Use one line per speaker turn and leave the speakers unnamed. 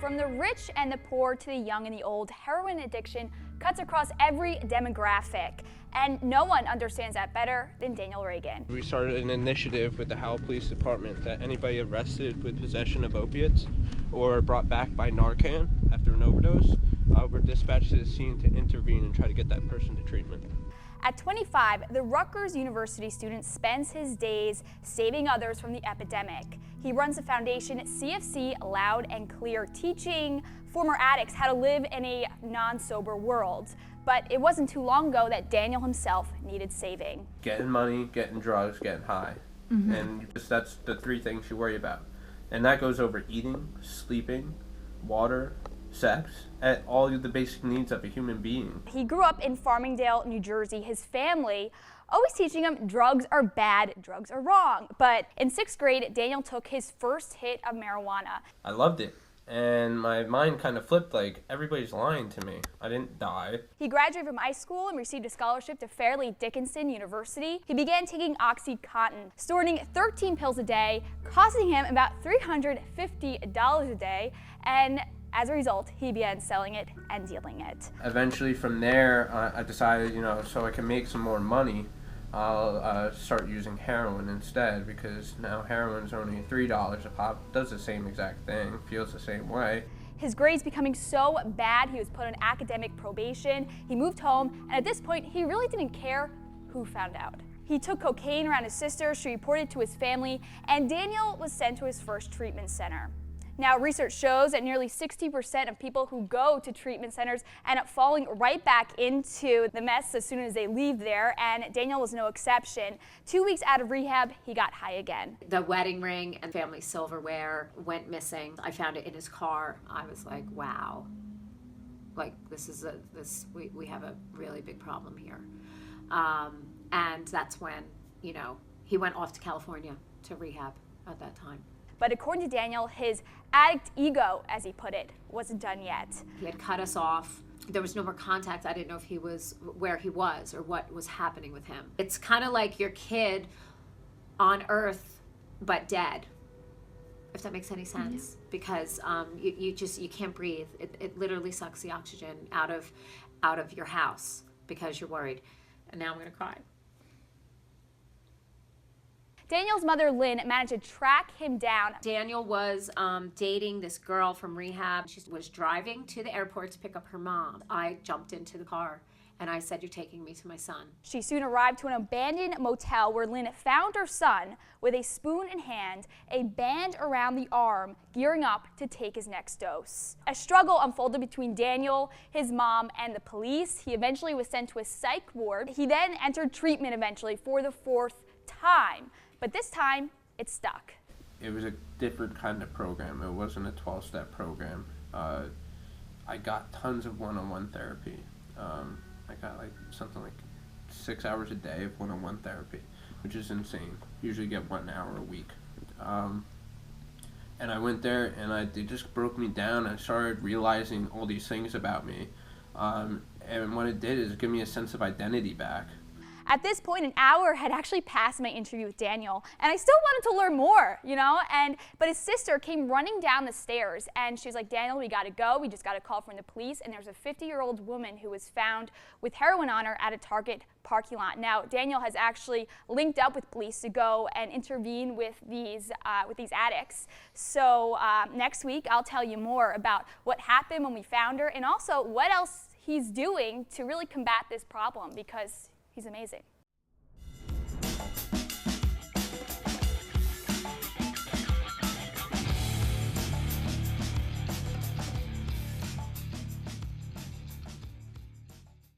From the rich and the poor to the young and the old, heroin addiction cuts across every demographic. And no one understands that better than Daniel Regan.
We started an initiative with the Howell Police Department that anybody arrested with possession of opiates or brought back by Narcan after an overdose, were dispatched to the scene to intervene and try to get that person to treatment.
At 25, the Rutgers University student spends his days saving others from the epidemic. He runs the foundation CFC Loud N Clear, teaching former addicts how to live in a non-sober world. But it wasn't too long ago that Daniel himself needed saving.
Getting money, getting drugs, getting high. And that's the three things you worry about. And that goes over eating, sleeping, water, sex, and all of the basic needs of a human being.
He grew up in Farmingdale, New Jersey. His family always teaching him drugs are bad, drugs are wrong. But in 6th grade, Daniel took his first hit of marijuana.
I loved it. And my mind kind of flipped, like, everybody's lying to me. I didn't die.
He graduated from high school and received a scholarship to Fairleigh Dickinson University. He began taking OxyContin, snorting 13 pills a day, costing him about $350 a day, and as a result, he began selling it and dealing it.
Eventually from there, I decided, so I can make some more money, I'll start using heroin instead, because now heroin's only $3 a pop, does the same exact thing, feels the same way.
His grades becoming so bad, he was put on academic probation. He moved home, and at this point, he really didn't care who found out. He took cocaine around his sister, she reported to his family, and Daniel was sent to his first treatment center. Now, research shows that nearly 60% of people who go to treatment centers end up falling right back into the mess as soon as they leave there, and Daniel was no exception. 2 weeks out of rehab, he got high again.
The wedding ring and family silverware went missing. I found it in his car. I was like, wow, like we have a really big problem here. And that's when, he went off to California to rehab at that time.
But according to Daniel, his addict ego, as he put it, wasn't done yet.
He had cut us off. There was no more contact. I didn't know if he was where he was or what was happening with him. It's kind of like your kid on Earth, but dead, if that makes any sense. Because you can't breathe. It literally sucks the oxygen out of your house because you're worried. And now I'm gonna cry.
Daniel's mother, Lynn, managed to track him down.
Daniel was dating this girl from rehab. She was driving to the airport to pick up her mom. I jumped into the car and I said, "You're taking me to my son."
She soon arrived to an abandoned motel where Lynn found her son with a spoon in hand, a band around the arm, gearing up to take his next dose. A struggle unfolded between Daniel, his mom, and the police. He eventually was sent to a psych ward. He then entered treatment eventually for the 4th time. But this time, it stuck.
It was a different kind of program. It wasn't a 12-step program. I got tons of one-on-one therapy. I got something like 6 hours a day of one-on-one therapy, which is insane. Usually get 1 hour a week. And I went there and they just broke me down. I started realizing all these things about me. And what it did is give me a sense of identity back.
At this point, an hour had actually passed my interview with Daniel, and I still wanted to learn more, but his sister came running down the stairs, and she was like, "Daniel, we gotta go. We just got a call from the police," and there's a 50-year-old woman who was found with heroin on her at a Target parking lot. Now, Daniel has actually linked up with police to go and intervene with these addicts. So next week, I'll tell you more about what happened when we found her, and also what else he's doing to really combat this problem, because he's amazing.